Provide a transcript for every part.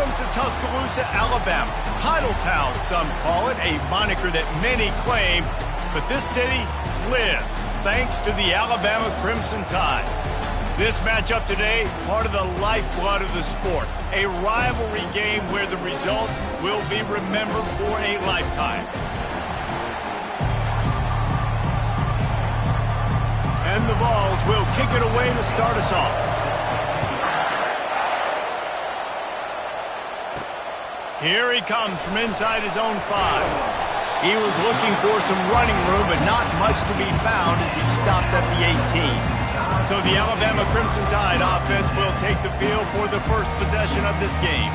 Welcome to Tuscaloosa, Alabama. Title Town, some call it, a moniker that many claim, but this city lives thanks to the Alabama Crimson Tide. This matchup today, part of the lifeblood of the sport, a rivalry game where the results will be remembered for a lifetime. And the Vols will kick it away to start us off. Here he comes from inside his own 5. He was looking for some running room, but not much to be found as he stopped at the 18. So the Alabama Crimson Tide offense will take the field for the first possession of this game.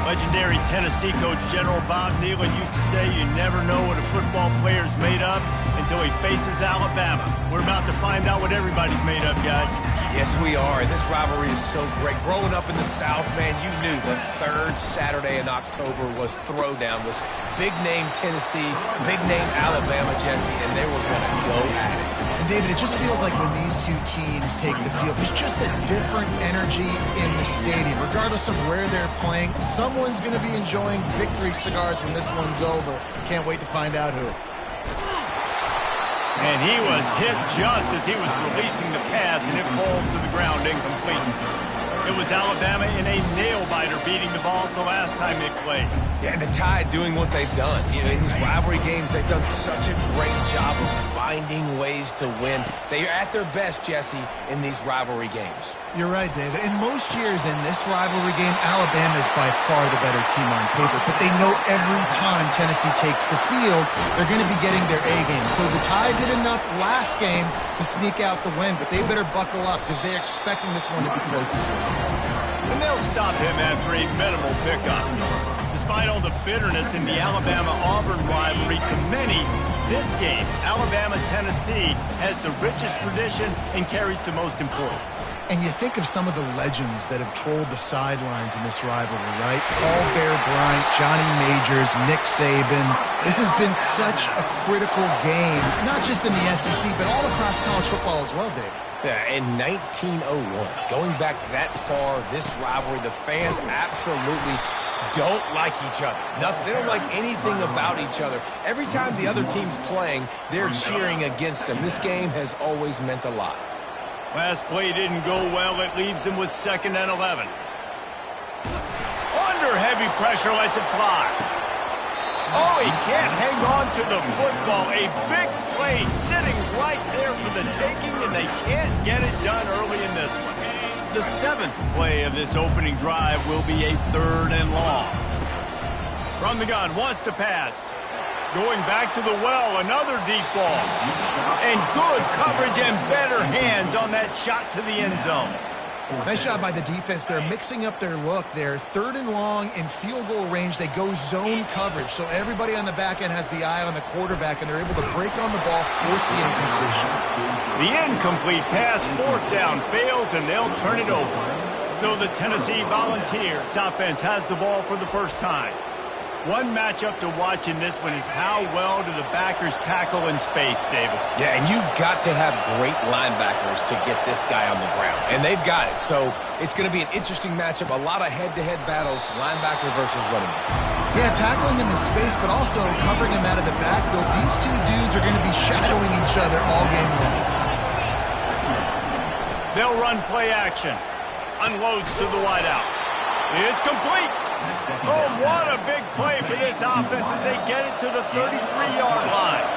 Legendary Tennessee coach General Bob Neyland used to say you never know what a football player's made of until he faces Alabama. We're about to find out what everybody's made of, guys. Yes, we are, and this rivalry is so great. Growing up in the South, man, you knew the third Saturday in October was Throwdown, was big-name Tennessee, big-name Alabama, Jesse, and they were going to go at it. And, David, it just feels like when these two teams take the field, there's just a different energy in the stadium. Regardless of where they're playing, someone's going to be enjoying victory cigars when this one's over. Can't wait to find out who. And he was hit just as he was releasing the pass, and it falls to the ground incomplete. It was Alabama in a nail-biter beating the Vols the last time they played. Yeah, and the Tide doing what they've done. You know, in these rivalry games, they've done such a great job of finding ways to win. They are at their best, Jesse, in these rivalry games. You're right, David. In most years in this rivalry game, Alabama is by far the better team on paper, but they know every time Tennessee takes the field, they're going to be getting their A game. So the Tide did enough last game to sneak out the win, but they better buckle up because they're expecting this one to be close as well. And they'll stop him after a minimal pickup. Despite all the bitterness in the Alabama-Auburn rivalry, to many, this game, Alabama-Tennessee, has the richest tradition and carries the most importance. And you think of some of the legends that have trolled the sidelines in this rivalry, right? Paul Bear Bryant, Johnny Majors, Nick Saban. This has been such a critical game, not just in the SEC, but all across college football as well, Dave. Yeah, in 1901, going back that far, this rivalry, the fans absolutely don't like each other. Nothing. They don't like anything about each other. Every time the other team's playing, they're cheering against them. This game has always meant a lot. Last play didn't go well. It leaves him with 2nd and 11. Under heavy pressure, lets it fly. Oh, he can't hang on to the football. A big play sitting right there for the taking, and they can't get it done early in this one. The 7th play of this opening drive will be a 3rd and long. From the gun, wants to pass. Going back to the well, another deep ball. And good coverage and better hands on that shot to the end zone. Nice job by the defense. They're mixing up their look. They're 3rd and long in field goal range. They go zone coverage. So everybody on the back end has the eye on the quarterback, and they're able to break on the ball, force the incompletion. The incomplete pass, 4th down, fails, and they'll turn it over. So the Tennessee Volunteers offense has the ball for the first time. One matchup to watch in this one is how well do the backers tackle in space, David. Yeah, and you've got to have great linebackers to get this guy on the ground. And they've got it. So it's going to be an interesting matchup. A lot of head-to-head battles, linebacker versus running back. Yeah, tackling him in space, but also covering him out of the backfield. These two dudes are going to be shadowing each other all game long. They'll run play action. Unloads to the wideout. It's complete. Oh, what a big play for this offense as they get it to the 33-yard line.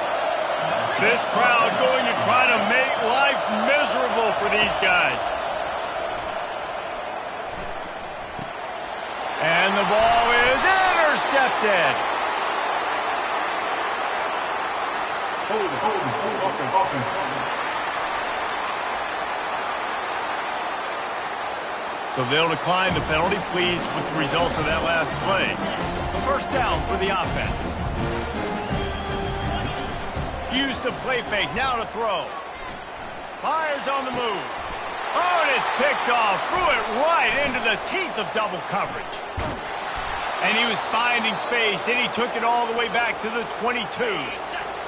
This crowd going to try to make life miserable for these guys. And the ball is intercepted. So they'll decline the penalty, pleased with the results of that last play. The first down for the offense. Use the play fake, now to throw. Fires on the move. Oh, and it's picked off. Threw it right into the teeth of double coverage. And he was finding space, and he took it all the way back to the 22.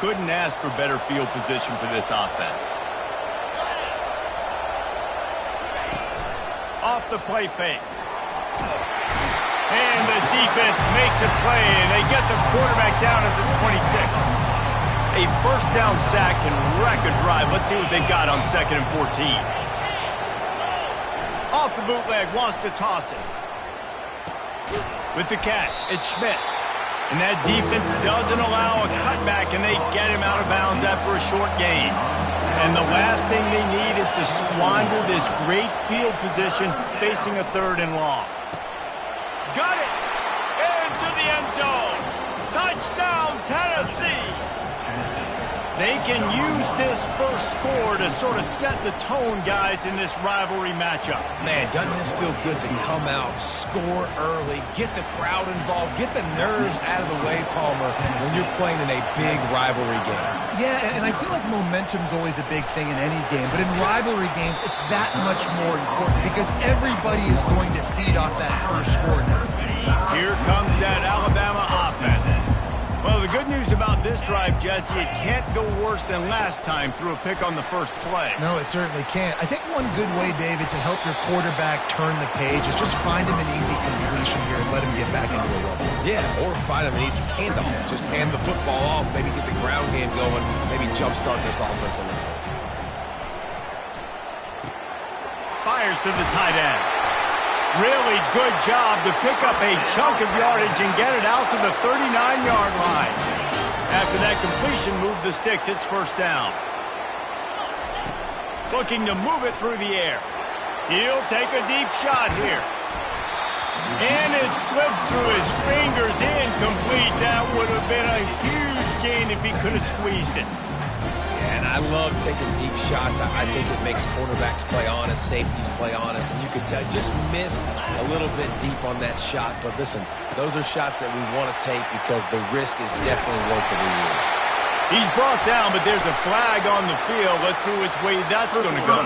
Couldn't ask for better field position for this offense. Off the play fake. And the defense makes a play, and they get the quarterback down at the 26. A first down sack can wreck a drive. Let's see what they got on 2nd and 14. Off the bootleg, wants to toss it. With the catch, it's Schmidt. And that defense doesn't allow a cutback, and they get him out of bounds after a short gain. And the last thing they need is to squander this great field position facing a 3rd and long. Got it! Into the end zone! Touchdown, Tennessee! They can use this first score to sort of set the tone, guys, in this rivalry matchup. Man, doesn't this feel good to come out, score early, get the crowd involved, get the nerves out of the way, Palmer, when you're playing in a big rivalry game? Yeah, and I feel like momentum's always a big thing in any game, but in rivalry games, it's that much more important because everybody is going to feed off that first score now. Here comes that Alabama offense. Well, the good news about this drive, Jesse, it can't go worse than last time through a pick on the first play. No, it certainly can't. I think one good way, David, to help your quarterback turn the page is just find him an easy completion here and let him get back into a rhythm. Yeah, or find him an easy handoff. Just hand the football off, maybe get the ground game going, maybe jumpstart this offense a little bit. Fires to the tight end. Really good job to pick up a chunk of yardage and get it out to the 39-yard line. After that completion, move the sticks. It's first down. Looking to move it through the air. He'll take a deep shot here. And it slips through his fingers, incomplete. That would have been a huge gain if he could have squeezed it. And I love taking deep shots. I think it makes quarterbacks play honest, safeties play honest, and you could tell just missed a little bit deep on that shot. But listen, those are shots that we want to take because the risk is definitely worth the reward. He's brought down, but there's a flag on the field. Let's see which way that's going to go.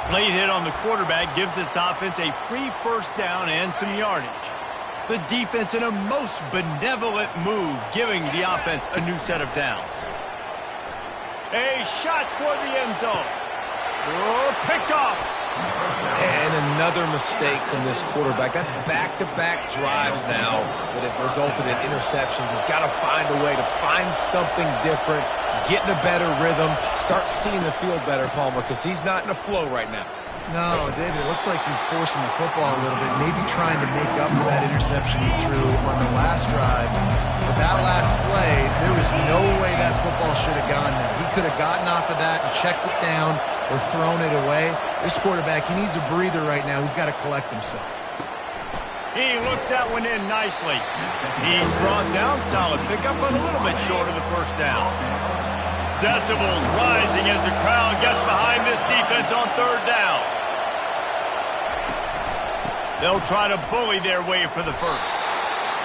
Late hit on the quarterback gives this offense a free first down and some yardage. The defense in a most benevolent move, giving the offense a new set of downs. A shot toward the end zone. Oh, picked off. And another mistake from this quarterback. That's back-to-back drives now that have resulted in interceptions. He's got to find a way to find something different, get in a better rhythm, start seeing the field better, Palmer, because he's not in a flow right now. No, David, it looks like he's forcing the football a little bit, maybe trying to make up for that interception he threw on the last drive. But that last play, there was no way that football should have gone there. He could have gotten off of that and checked it down or thrown it away. This quarterback, he needs a breather right now. He's got to collect himself. He looks that one in nicely. He's brought down, solid pickup, but a little bit short of the first down. Decibels rising as the crowd gets behind this defense on third down. They'll try to bully their way for the first.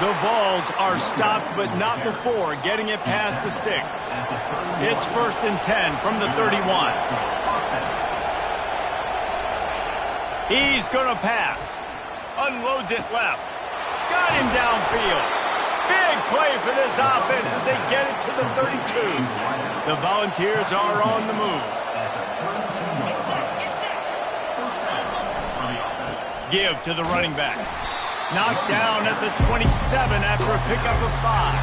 The Vols are stopped, but not before getting it past the sticks. It's 1st and 10 from the 31. He's going to pass. Unloads it left. Got him downfield. Big play for this offense as they get it to the 32. The Volunteers are on the move. Give to the running back. Knocked down at the 27 after a pickup of 5.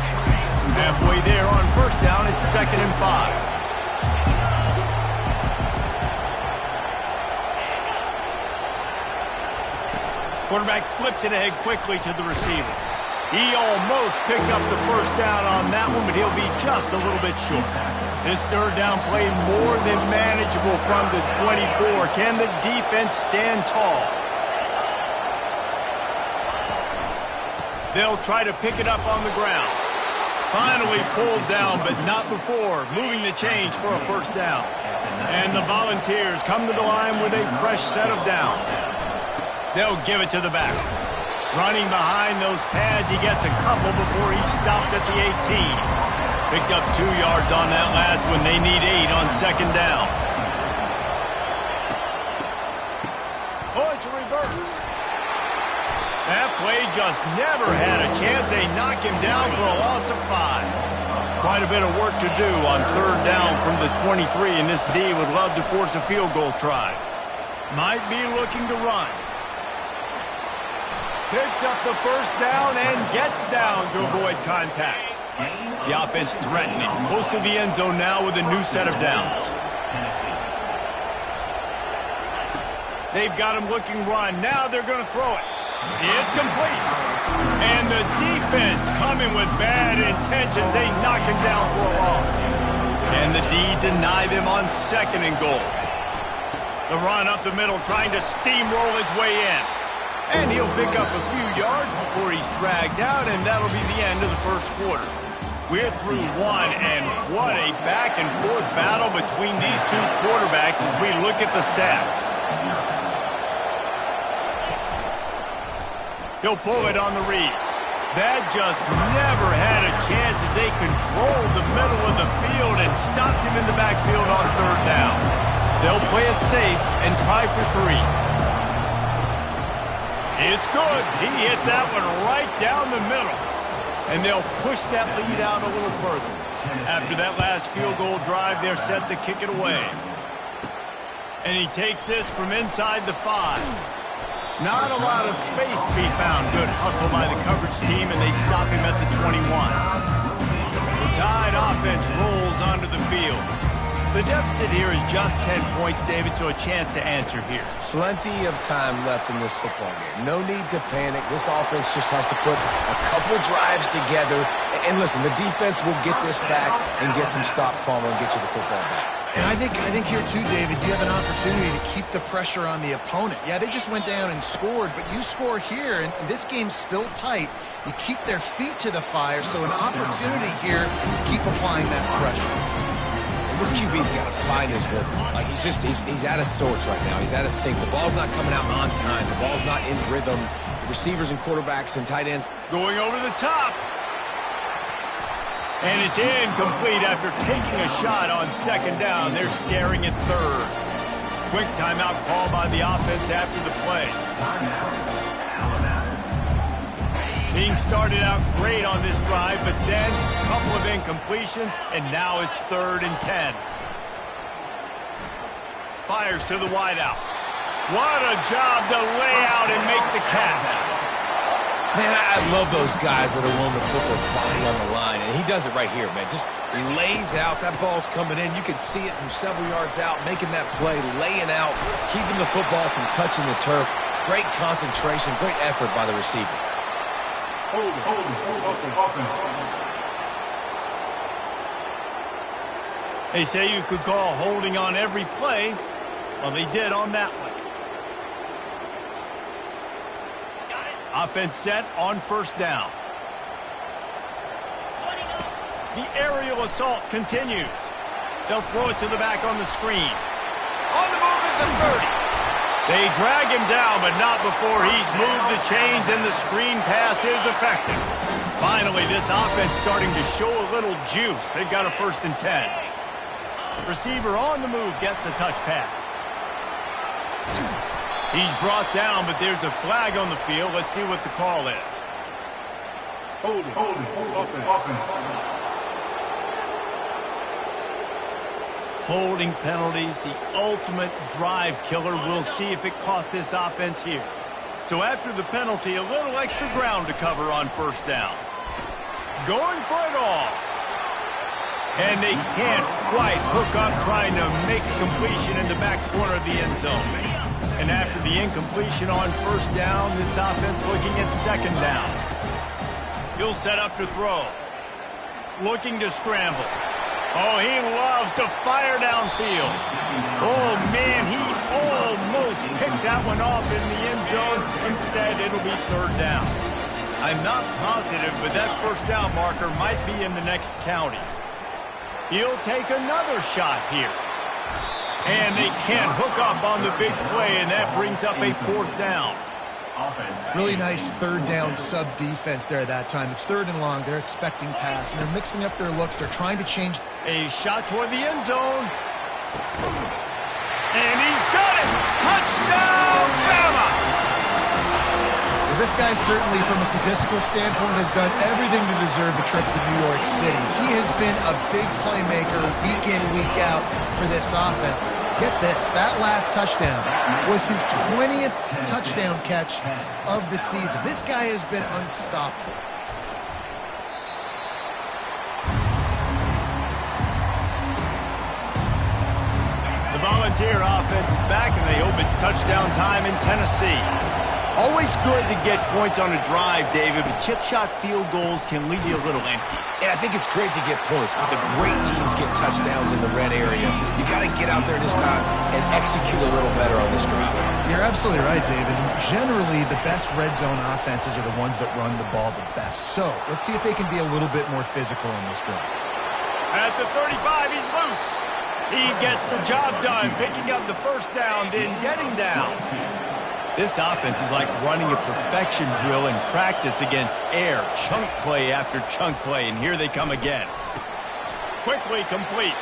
Halfway there on first down, it's 2nd and 5. Quarterback flips it ahead quickly to the receiver. He almost picked up the first down on that one, but he'll be just a little bit short. This third down play more than manageable from the 24. Can the defense stand tall? They'll try to pick it up on the ground. Finally pulled down, but not before moving the chains for a first down. And the Volunteers come to the line with a fresh set of downs. They'll give it to the back. Running behind those pads, he gets a couple before he stopped at the 18. Picked up 2 yards on that last one. They need 8 on second down. Oh, it's a reverse. That play just never had a chance. They knock him down for a loss of 5. Quite a bit of work to do on third down from the 23, and this D would love to force a field goal try. Might be looking to run. Picks up the first down and gets down to avoid contact. The offense threatening, close to the end zone now with a new set of downs. They've got him looking run. Now they're going to throw it. It's complete. And the defense coming with bad intentions. They knock him down for a loss. And the D deny them on 2nd and goal. The run up the middle, trying to steamroll his way in. And he'll pick up a few yards before he's dragged out, and that'll be the end of the first quarter. We're through one, and what a back-and-forth battle between these two quarterbacks as we look at the stats. He'll pull it on the read. That just never had a chance as they controlled the middle of the field and stopped him in the backfield on 3rd down. They'll play it safe and try for 3. It's good. He hit that one right down the middle. And they'll push that lead out a little further. After that last field goal drive, they're set to kick it away. And he takes this from inside the 5. Not a lot of space to be found. Good hustle by the coverage team, and they stop him at the 21. The Tide offense rolls onto the field. The deficit here is just 10 points, David, so a chance to answer here. Plenty of time left in this football game. No need to panic. This offense just has to put a couple drives together. And listen, the defense will get this back and get some stops, Palmer, and get you the football back. And I think here too, David, you have an opportunity to keep the pressure on the opponent. Yeah, they just went down and scored, but you score here, and this game's still tight. You keep their feet to the fire, so an opportunity here to keep applying that pressure. This QB's got to find his rhythm. Like he's out of sorts right now. He's out of sync. The ball's not coming out on time. The ball's not in rhythm. The receivers and quarterbacks and tight ends going over the top. And it's incomplete after taking a shot on 2nd down. They're staring at 3rd. Quick timeout call by the offense after the play. Being started out great on this drive, but then a couple of incompletions, and now it's 3rd and 10. Fires to the wideout. What a job to lay out and make the catch. Man, I love those guys that are willing to put their body on the line, and he does it right here, man. Just lays out. That ball's coming in. You can see it from several yards out, making that play, laying out, keeping the football from touching the turf. Great concentration, great effort by the receiver. They say you could call holding on every play. Well, they did on that one. Offense set on 1st down. The aerial assault continues. They'll throw it to the back on the screen. On the move is the 30. They drag him down, but not before he's moved the chains, and the screen pass is effective. Finally, this offense starting to show a little juice. They've got a 1st and 10. Receiver on the move gets the touch pass. He's brought down, but there's a flag on the field. Let's see what the call is. Holding penalties, the ultimate drive killer. We'll see if it costs this offense here. So after the penalty, a little extra ground to cover on 1st down. Going for it all. And they can't quite hook up trying to make a completion in the back corner of the end zone. And after the incompletion on 1st down, this offense looking at 2nd down. He'll set up to throw. Looking to scramble. Oh, he loves to fire downfield. Oh, man, he almost picked that one off in the end zone. Instead, it'll be 3rd down. I'm not positive, but that 1st down marker might be in the next county. He'll take another shot here. And they can't hook up on the big play, and that brings up a 4th down. Really nice 3rd down sub-defense there that time. It's 3rd and long. They're expecting pass, and they're mixing up their looks. They're trying to change. A shot toward the end zone. And he's got it! Touchdown, Bama! Well, this guy certainly, from a statistical standpoint, has done everything to deserve a trip to New York City. He has been a big playmaker week in, week out for this offense. Get this, that last touchdown was his 20th touchdown catch of the season. This guy has been unstoppable. The Volunteer offense is back, and they hope it's touchdown time in Tennessee. Always good to get points on a drive, David, but chip shot field goals can leave you a little empty. And I think it's great to get points, but the great teams get touchdowns in the red area. You got to get out there this time and execute a little better on this drive. You're absolutely right, David. Generally, the best red zone offenses are the ones that run the ball the best. So let's see if they can be a little bit more physical in this drive. At the 35, he's loose. He gets the job done, picking up the first down, then getting down. This offense is like running a perfection drill in practice against air, chunk play after chunk play, and here they come again. Quickly complete.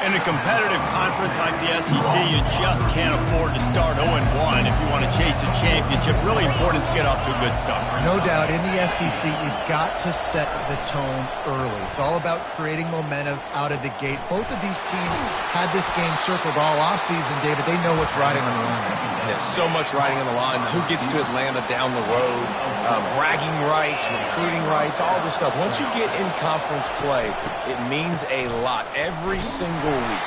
In a competitive conference like the SEC, you just can't afford to start 0-1 if you want to chase a championship. Really important to get off to a good start. No doubt, in the SEC, you've got to set the tone early. It's all about creating momentum out of the gate. Both of these teams had this game circled all offseason, David. They know what's riding on the line. There's so much riding on the line. Who gets to Atlanta down the road, bragging rights, recruiting rights, all this stuff. Once you get in conference play, it means a lot every single week.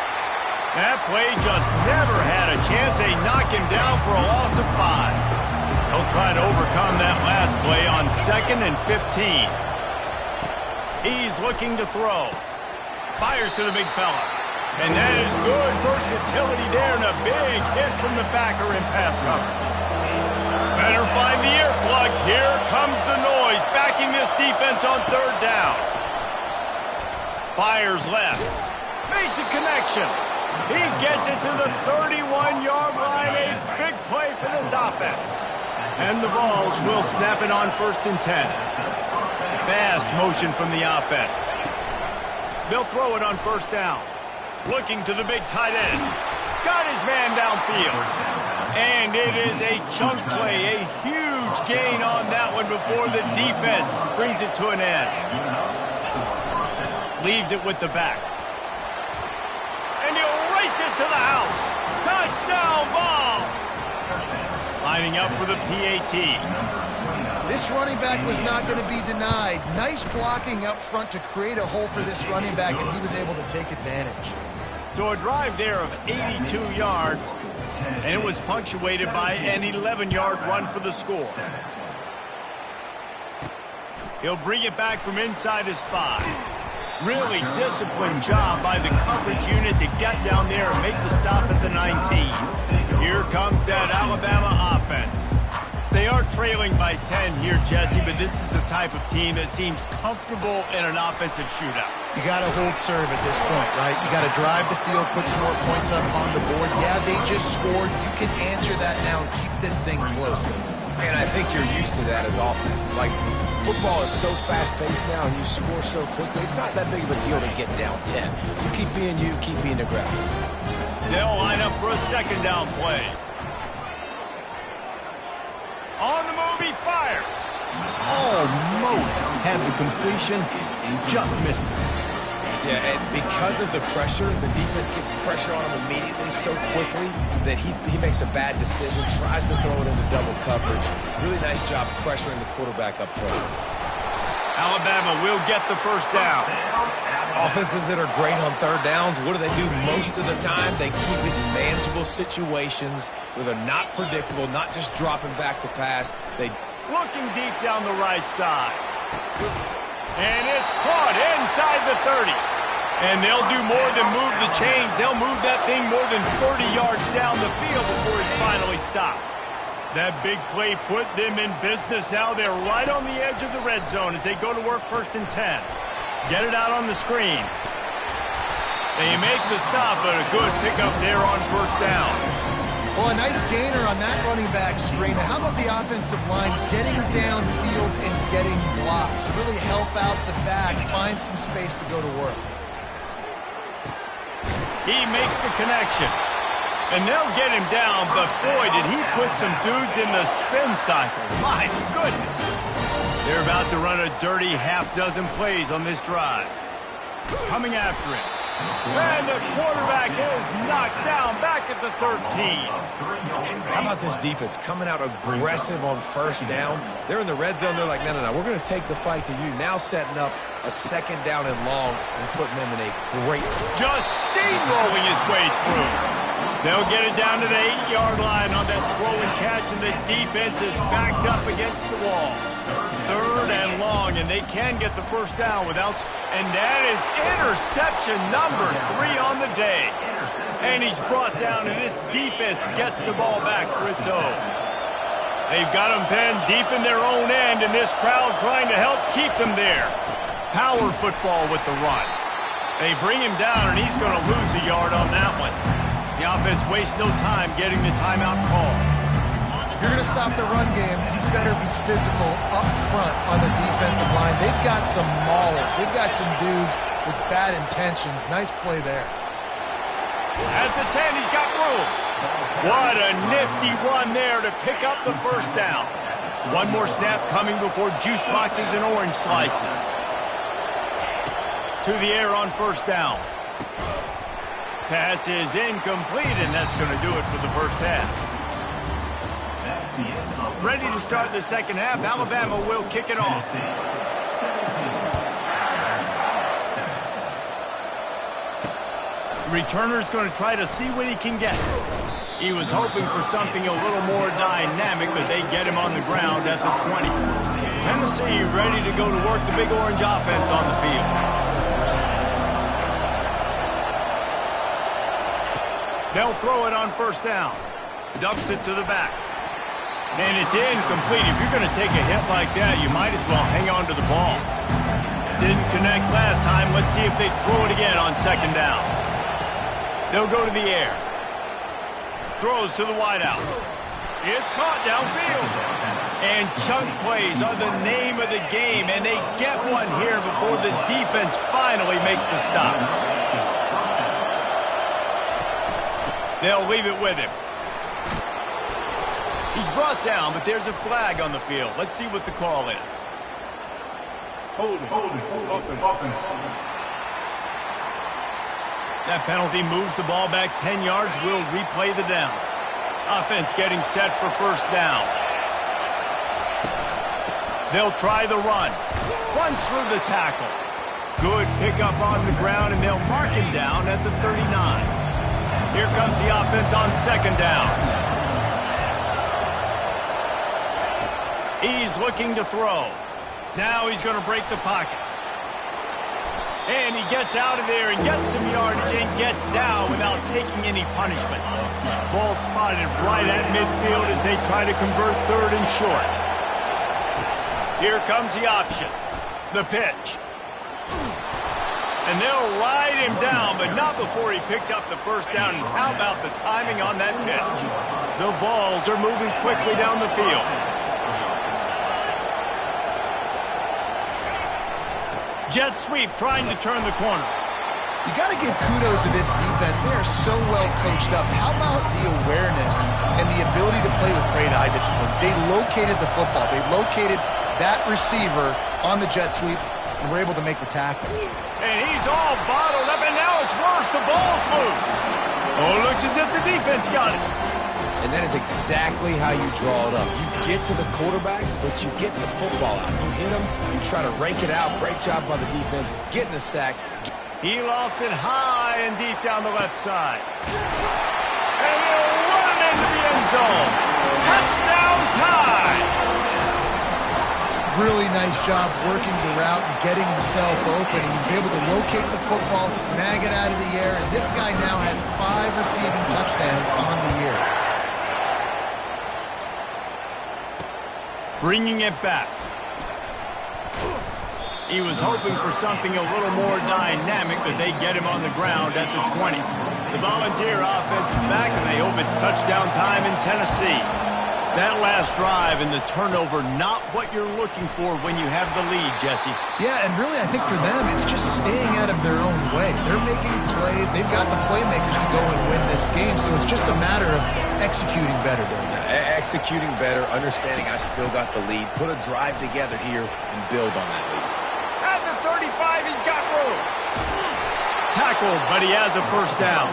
That play just never had a chance. They knock him down for a loss of 5. He'll try to overcome that last play on 2nd and 15. He's looking to throw. Fires to the big fella. And that is good versatility there, and a big hit from the backer in pass coverage. Better find the earplugs. Here comes the noise, backing this defense on 3rd down. Fires left. Makes a connection. He gets it to the 31-yard line. A big play for this offense. And the Vols will snap it on 1st and 10. Fast motion from the offense. They'll throw it on 1st down. Looking to the big tight end. Got his man downfield. And it is a chunk play. A huge gain on that one before the defense brings it to an end. Leaves it with the back. And he'll race it to the house. Touchdown, Vols! Lining up for the PAT. This running back was not going to be denied. Nice blocking up front to create a hole for this running back, and he was able to take advantage. So a drive there of 82 yards, and it was punctuated by an 11-yard run for the score. He'll bring it back from inside his 5. Really disciplined job by the coverage unit to get down there and make the stop at the 19. Here comes that Alabama offense. They are trailing by 10 here, Jesse, but this is the type of team that seems comfortable in an offensive shootout. You got to hold serve at this point, right? You got to drive the field, put some more points up on the board. Yeah, they just scored. You can answer that now and keep this thing close. And I think you're used to that as offense. Like, football is so fast-paced now and you score so quickly, it's not that big of a deal to get down 10. You keep being aggressive. They'll line up for a 2nd down play. On the move, he fires. Almost had the completion, just missed it. Yeah, and because of the pressure, the defense gets pressure on him immediately so quickly that he makes a bad decision, tries to throw it into double coverage. Really nice job pressuring the quarterback up front. Alabama will get the 1st down. Offenses that are great on 3rd downs, what do they do most of the time? They keep it in manageable situations where they're not predictable, not just dropping back to pass. They looking deep down the right side. And it's caught inside the 30. And they'll do more than move the chains. They'll move that thing more than 30 yards down the field before it's finally stopped. That big play put them in business. Now they're right on the edge of the red zone as they go to work 1st and 10. Get it out on the screen. They make the stop, but a good pickup there on 1st down. Well, a nice gainer on that running back screen. Now, how about the offensive line getting downfield and getting blocks to really help out the back, find some space to go to work? He makes the connection. And they'll get him down, but boy, did he put some dudes in the spin cycle. My goodness. They're about to run a dirty half-dozen plays on this drive. Coming after him. And the quarterback is knocked down back at the 13. How about this defense coming out aggressive on first down? They're in the red zone. They're like, no, we're going to take the fight to you. Now setting up a second down and long and putting them in a great... Just steamrolling his way through. They'll get it down to the 8-yard line on that throw and catch, and the defense is backed up against the wall. Third and long, and they can get the first down without... And that is interception number 3 on the day. And he's brought down, and this defense gets the ball back for its own. They've got him pinned deep in their own end, and this crowd trying to help keep them there. Power football with the run. They bring him down, and he's going to lose a yard on that one. The offense wastes no time getting the timeout call. If you're going to stop the run game, you better be physical up front on the defensive line. They've got some maulers. They've got some dudes with bad intentions. Nice play there. At the 10, he's got room. What a nifty run there to pick up the first down. One more snap coming before juice boxes and orange slices. To the air on first down. Pass is incomplete, and that's going to do it for the first half. Ready to start the second half. Alabama will kick it off. Returner's going to try to see what he can get. He was hoping for something a little more dynamic, but they get him on the ground at the 20. Tennessee ready to go to work the Big Orange offense on the field. They'll throw it on first down. Dumps it to the back. And it's incomplete. If you're going to take a hit like that, you might as well hang on to the ball. Didn't connect last time. Let's see if they throw it again on second down. They'll go to the air. Throws to the wideout. It's caught downfield. And chunk plays are the name of the game, and they get one here before the defense finally makes the stop. They'll leave it with him. He's brought down, but there's a flag on the field. Let's see what the call is. Holding. That penalty moves the ball back 10 yards. We'll replay the down. Offense getting set for first down. They'll try the run. Runs through the tackle. Good pickup on the ground, and they'll mark him down at the 39. Here comes the offense on second down. He's looking to throw. Now he's going to break the pocket. And he gets out of there and gets some yardage and gets down without taking any punishment. Ball spotted right at midfield as they try to convert third and short. Here comes the option. The pitch. And they'll ride him down, but not before he picks up the first down. And how about the timing on that pitch? The Vols are moving quickly down the field. Jet sweep trying to turn the corner. You got to give kudos to this defense. They are so well coached up. How about the awareness and the ability to play with great eye discipline? They located the football. They located that receiver on the jet sweep and were able to make the tackle. And he's all bottled up, and now it's worse. The ball's loose. Oh, it looks as if the defense got it. And that is exactly how you draw it up. You get to the quarterback, but you get the football out. You hit him, you try to rake it out. Great job by the defense, getting the sack. He lofts it high and deep down the left side. And he'll run it into the end zone. Touchdown tie! Really nice job working the route and getting himself open. He was able to locate the football, snag it out of the air, and this guy now has 5 receiving touchdowns on the year. Bringing it back. He was hoping for something a little more dynamic, but they get him on the ground at the 20. The Volunteer offense is back, and they hope it's touchdown time in Tennessee. That last drive and the turnover, not what you're looking for when you have the lead, Jesse. Yeah, and really I think for them, it's just staying out of their own way. They're making plays. They've got the playmakers to go and win this game, so it's just a matter of executing better during that. Executing better, understanding I still got the lead, put a drive together here and build on that lead. At the 35, he's got room. tackled, but he has a first down.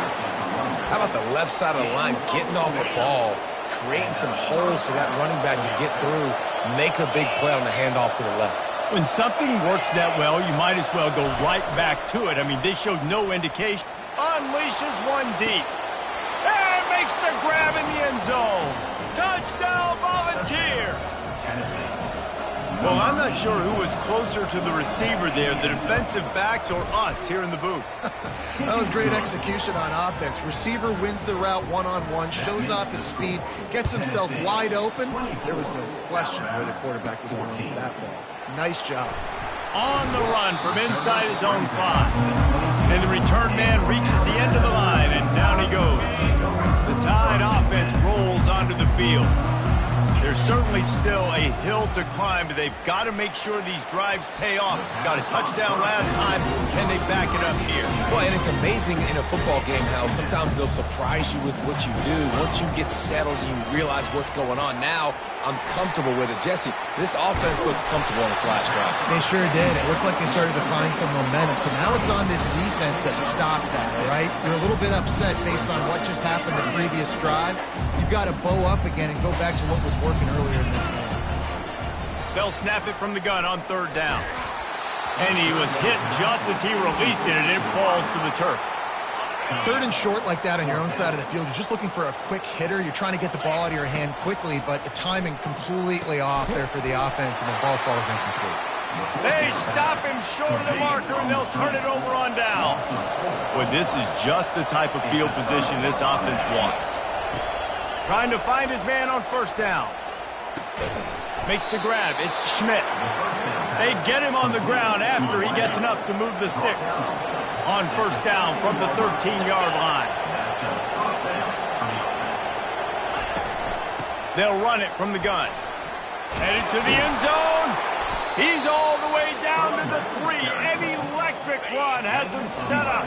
How about the left side of the line getting off the ball, creating some holes for that running back to get through, make a big play on the handoff to the left. When something works that well, you might as well go right back to it. I mean, they showed no indication. Unleashes one deep. And makes the grab in the end zone. Touchdown, Volunteers! Well, I'm not sure who was closer to the receiver there, the defensive backs or us here in the booth. That was great execution on offense. Receiver wins the route one-on-one, shows off his speed, gets himself wide open. There was no question where the quarterback was going with that ball. Nice job. On the run from inside his own 5. And the return man reaches the end of the line, and down he goes. The Tide offense rolls onto the field. There's certainly still a hill to climb, but they've got to make sure these drives pay off. Got a touchdown last time. Can they back it up here? Well, and it's amazing in a football game how sometimes they'll surprise you with what you do. Once you get settled, you realize what's going on. Now, I'm comfortable with it. Jesse, this offense looked comfortable on its last drive. They sure did. It looked like they started to find some momentum. So now it's on this defense to stop that, all right? You're a little bit upset based on what just happened the previous drive. You've got to bow up again and go back to what was working earlier in this game. They'll snap it from the gun on third down. And he was hit just as he released it, and it falls to the turf. Third and short like that on your own side of the field, you're just looking for a quick hitter. You're trying to get the ball out of your hand quickly, but the timing completely off there for the offense, and the ball falls incomplete. They stop him short of the marker, and they'll turn it over on down. Well, this is just the type of field position this offense wants. Trying to find his man on first down. Makes the grab. It's Schmidt. They get him on the ground after he gets enough to move the sticks. On first down from the 13-yard line. They'll run it from the gun. Headed to the end zone. He's all the way down to the 3. An electric run has him set up.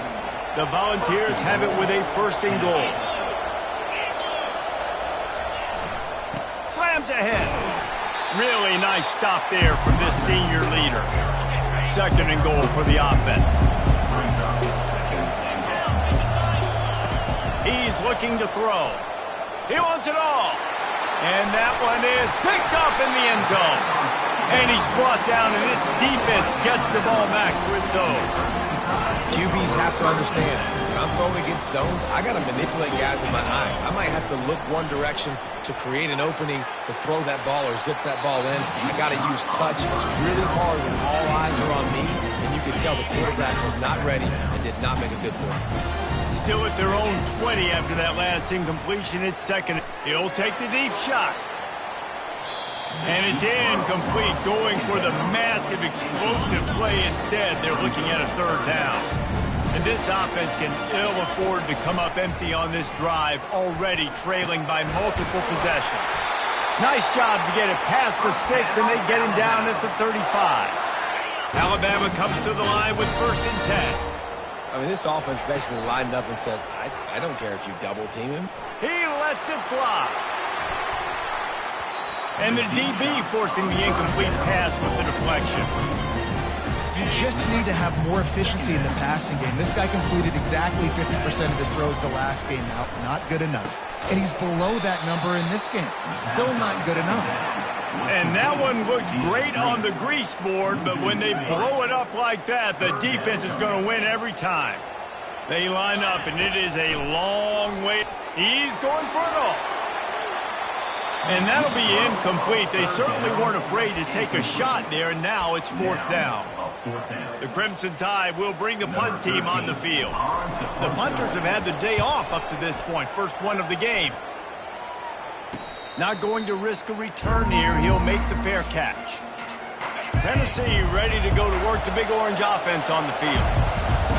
The Volunteers have it with a first and goal. Slams ahead. Really nice stop there from this senior leader. Second and goal for the offense. He's looking to throw. He wants it all. And that one is picked up in the end zone. And he's brought down, and this defense gets the ball back to its own. QBs have to understand, when I'm throwing against zones, I got to manipulate guys with my eyes. I might have to look one direction to create an opening to throw that ball or zip that ball in. I got to use touch. It's really hard when all eyes are on me, and you can tell the quarterback was not ready and did not make a good throw. Still at their own 20 after that last incompletion. It's second. He'll take the deep shot. And it's incomplete, going for the massive, explosive play instead. They're looking at a third down. And this offense can ill afford to come up empty on this drive, already trailing by multiple possessions. Nice job to get it past the sticks, and they get him down at the 35. Alabama comes to the line with first and 10. I mean, this offense basically lined up and said, I don't care if you double team him. He lets it fly. And the DB forcing the incomplete pass with the deflection. You just need to have more efficiency in the passing game. This guy completed exactly 50% of his throws the last game out. Not good enough. And he's below that number in this game. Still not good enough. And that one looked great on the grease board, but when they blow it up like that, the defense is going to win every time. They line up, and it is a long way. He's going for it all. And that'll be incomplete. They certainly weren't afraid to take a shot there, and now it's fourth down. The Crimson Tide will bring the punt team on the field. The punters have had the day off up to this point, first one of the game. Not going to risk a return here. He'll make the fair catch. Tennessee ready to go to work the Big Orange offense on the field.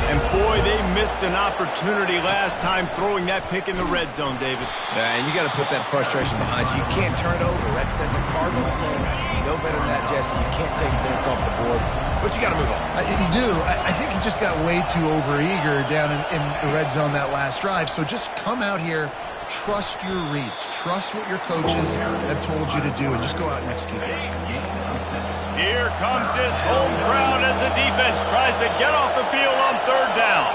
And boy, they missed an opportunity last time throwing that pick in the red zone, David. And you got to put that frustration behind you. You can't turn it over. That's a Cardinal sin. You know better than that, Jesse. You can't take points off the board, but you got to move on. You do. I think he just got way too overeager down in the red zone that last drive. So just come out here, trust your reads, trust what your coaches have told you to do, and just go out and execute the offense. Here comes this home crowd as the defense tries to get off the field on third down.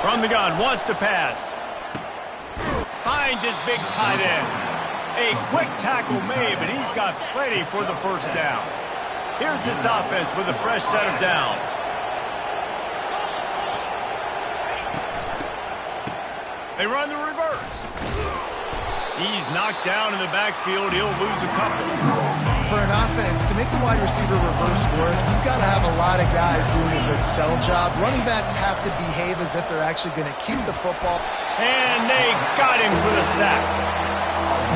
From the gun, wants to pass. Finds his big tight end. A quick tackle made, but he's got plenty for the first down. Here's this offense with a fresh set of downs. They run the reverse. He's knocked down in the backfield. He'll lose a couple. For an offense, to make the wide receiver reverse work, you've got to have a lot of guys doing a good sell job. Running backs have to behave as if they're actually going to keep the football. And they got him for the sack.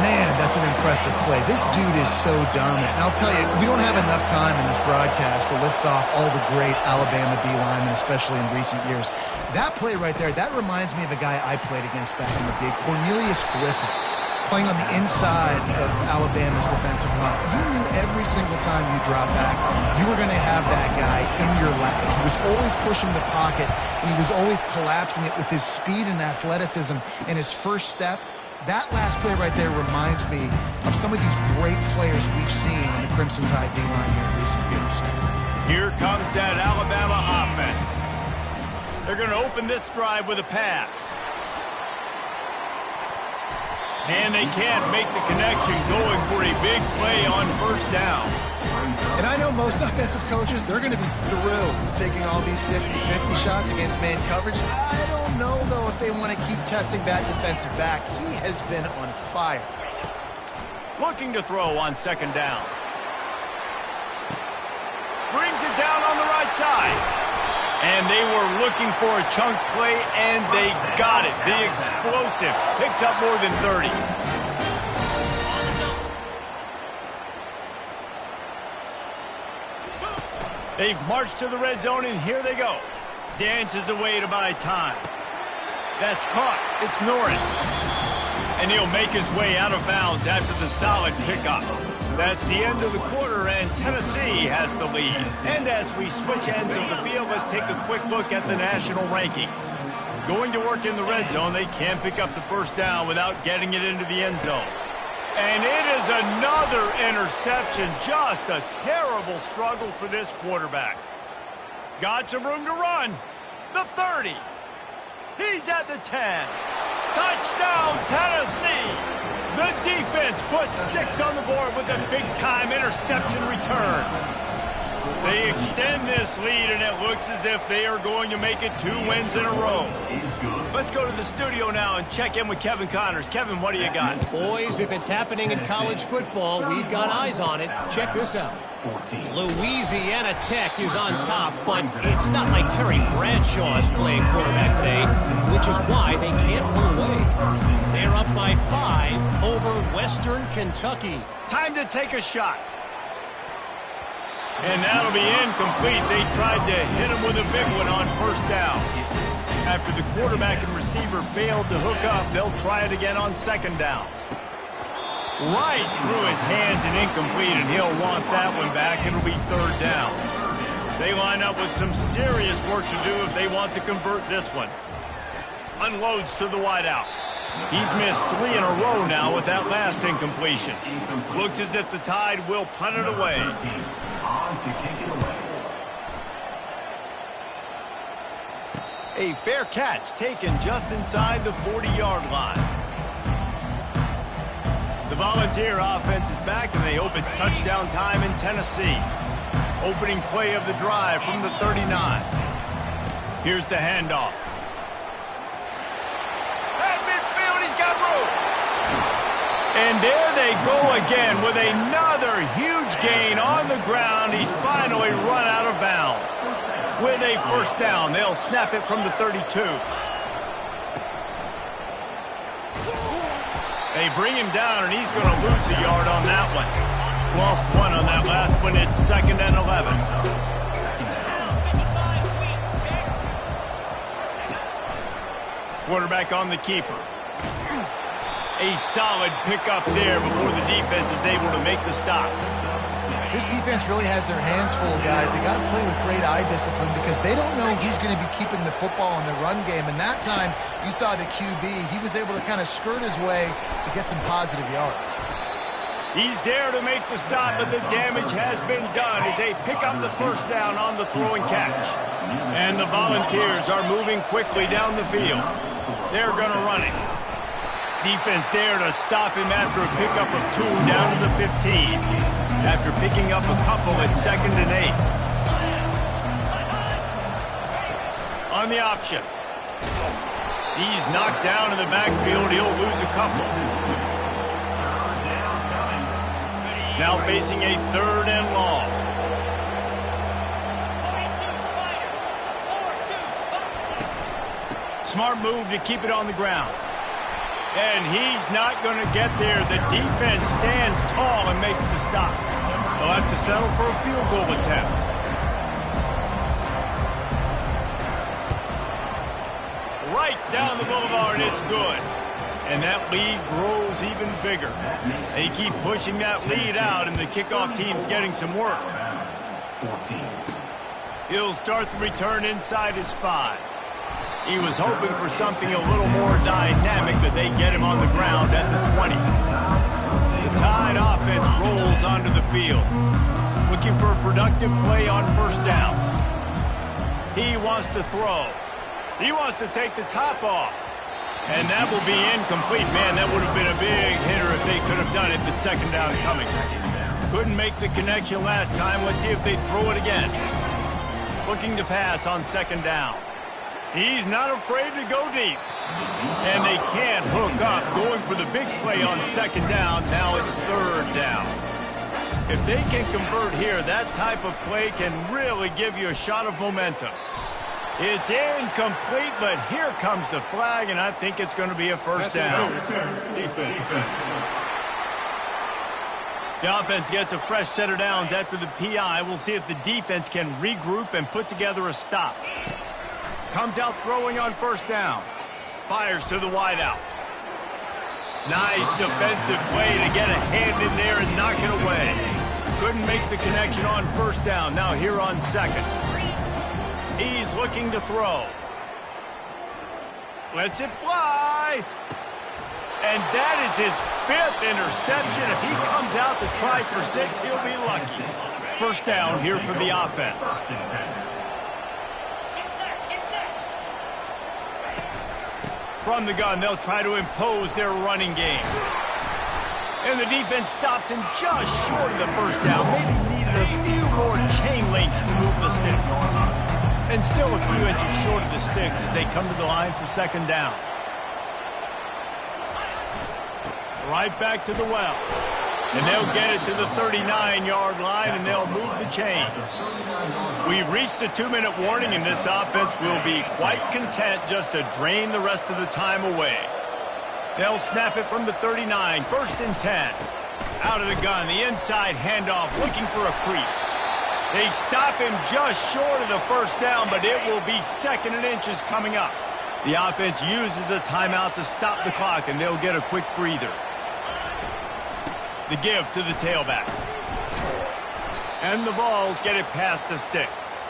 Man, that's an impressive play. This dude is so dominant. And I'll tell you, we don't have enough time in this broadcast to list off all the great Alabama D-linemen, especially in recent years. That play right there, that reminds me of a guy I played against back in the day, Cornelius Griffin, playing on the inside of Alabama's defensive line. You knew every single time you dropped back, you were going to have that guy in your lap. He was always pushing the pocket, and he was always collapsing it with his speed and athleticism and his first step. That last play right there reminds me of some of these great players we've seen on the Crimson Tide D-line here in recent years. Here comes that Alabama offense. They're going to open this drive with a pass. And they can't make the connection, going for a big play on first down. And I know most offensive coaches, they're going to be thrilled with taking all these 50-50 shots against man coverage. I don't know, though, if they want to keep testing that defensive back. He has been on fire. Looking to throw on second down. Brings it down on the right side. And they were looking for a chunk play, and they got it. The explosive picks up more than 30. They've marched to the red zone, and here they go. Dances away to buy time. That's caught. It's Norris. And he'll make his way out of bounds after the solid pickup. That's the end of the quarter, and Tennessee has the lead. And as we switch ends of the field, let's take a quick look at the national rankings. Going to work in the red zone, they can't pick up the first down without getting it into the end zone. And it is another interception. Just a terrible struggle for this quarterback. Got some room to run. The 30. He's at the 10. Touchdown, Tennessee. The defense puts 6 on the board with a big-time interception return. They extend this lead, and it looks as if they are going to make it 2 wins in a row. Let's go to the studio now and check in with Kevin Connors. Kevin, what do you got? Boys, if it's happening in college football, we've got eyes on it. Check this out. Louisiana Tech is on top, but it's not like Terry Bradshaw is playing quarterback today, which is why they can't pull away. They're up by 5 over Western Kentucky. Time to take a shot. And that'll be incomplete. They tried to hit him with a big one on first down. After the quarterback and receiver failed to hook up, they'll try it again on second down. Right through his hands and incomplete, and he'll want that one back. It'll be third down. They line up with some serious work to do if they want to convert this one. Unloads to the wideout. He's missed 3 in a row now with that last incompletion. Looks as if the Tide will punt it away. A fair catch taken just inside the 40-yard line. The Volunteer offense is back, and they hope it's touchdown time in Tennessee. Opening play of the drive from the 39. Here's the handoff. At midfield, he's got room. And there they go again with another huge gain on the ground. He's finally run out of bounds. With a first down, they'll snap it from the 32. They bring him down, and he's going to lose a yard on that one. Lost 1 on that last one. It's 2nd and 11. Quarterback on the keeper. A solid pickup there before the defense is able to make the stop. This defense really has their hands full, guys. They got to play with great eye discipline because they don't know who's going to be keeping the football in the run game. And that time, you saw the QB. He was able to kind of skirt his way to get some positive yards. He's there to make the stop, but the damage has been done as they pick up the first down on the throw and catch. And the Volunteers are moving quickly down the field. They're going to run it. Defense there to stop him after a pickup of 2 down to the 15. After picking up a couple at 2nd and 8. On the option. He's knocked down in the backfield. He'll lose a couple. Now facing a 3rd and long. Smart move to keep it on the ground. And he's not going to get there. The defense stands tall and makes the stop. They'll have to settle for a field goal attempt. Right down the boulevard, it's good. And that lead grows even bigger. They keep pushing that lead out, and the kickoff team's getting some work. He'll start the return inside his 5. He was hoping for something a little more dynamic, but they get him on the ground at the 20. The Tide offense rolls onto the field, looking for a productive play on 1st down. He wants to throw. He wants to take the top off. And that will be incomplete. Man, that would have been a big hitter if they could have done it, but 2nd down coming. Couldn't make the connection last time. Let's see if they throw it again. Looking to pass on 2nd down. He's not afraid to go deep. And they can't hook up, going for the big play on 2nd down. Now it's 3rd down. If they can convert here, that type of play can really give you a shot of momentum. It's incomplete, but here comes the flag, and I think it's going to be a 1st down. The offense gets a fresh set of downs after the PI. We'll see if the defense can regroup and put together a stop. Comes out throwing on 1st down. Fires to the wideout. Nice defensive play to get a hand in there and knock it away. Couldn't make the connection on 1st down. Now here on 2nd. He's looking to throw. Lets it fly. And that is his 5th interception. If he comes out to try for 6, he'll be lucky. 1st down here for the offense. From the gun, they'll try to impose their running game. And the defense stops him just short of the 1st down. Maybe needed a few more chain links to move the sticks. And still a few inches short of the sticks as they come to the line for 2nd down. Right back to the well. And they'll get it to the 39-yard line, and they'll move the chains. We've reached the 2-minute warning, and this offense will be quite content just to drain the rest of the time away. They'll snap it from the 39, 1st and 10. Out of the gun, the inside handoff, looking for a crease. They stop him just short of the 1st down, but it will be 2nd and inches coming up. The offense uses a timeout to stop the clock, and they'll get a quick breather. The give to the tailback. And the Vols get it past the sticks.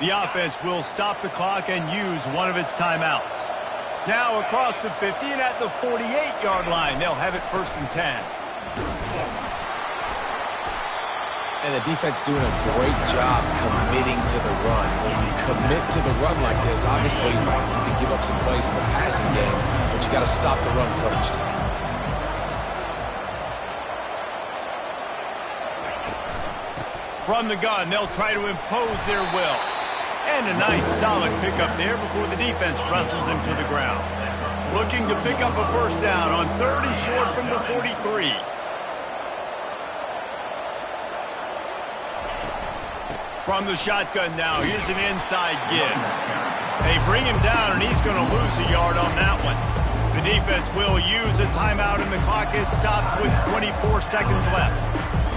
The offense will stop the clock and use one of its timeouts. Now across the 50 and at the 48-yard line, they'll have it 1st and 10. And the defense doing a great job committing to the run. When you commit to the run like this, obviously you can give up some plays in the passing game, but you got to stop the run first. From the gun, they'll try to impose their will. And a nice solid pickup there before the defense wrestles him to the ground. Looking to pick up a 1st down on 3rd and short from the 43. From the shotgun now, here's an inside give. They bring him down, and he's going to lose a yard on that one. The defense will use a timeout, and the clock is stopped with 24 seconds left.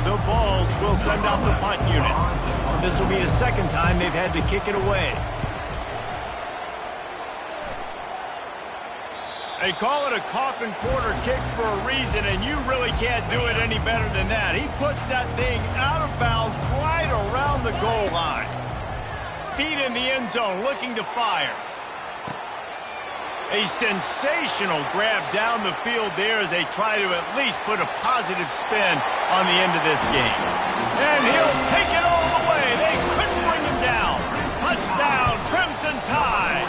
The Vols will send out the punt unit. This will be the 2nd time they've had to kick it away. They call it a coffin corner kick for a reason, and you really can't do it any better than that. He puts that thing out of bounds right around the goal line. Feet in the end zone, looking to fire. A sensational grab down the field there as they try to at least put a positive spin on the end of this game. And he'll take it all the way. They couldn't bring him down. Touchdown, Crimson Tide.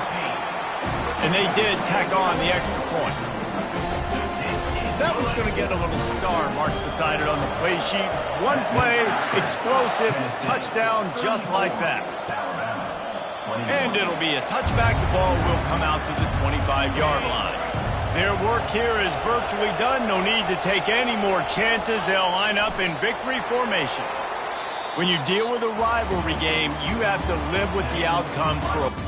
And they did tack on the extra point. That was going to get a little star marked beside it on the play sheet. One play, explosive, touchdown just like that. And it'll be a touchback. The ball will come out to the 25-yard line. Their work here is virtually done. No need to take any more chances. They'll line up in victory formation. When you deal with a rivalry game, you have to live with the outcome for a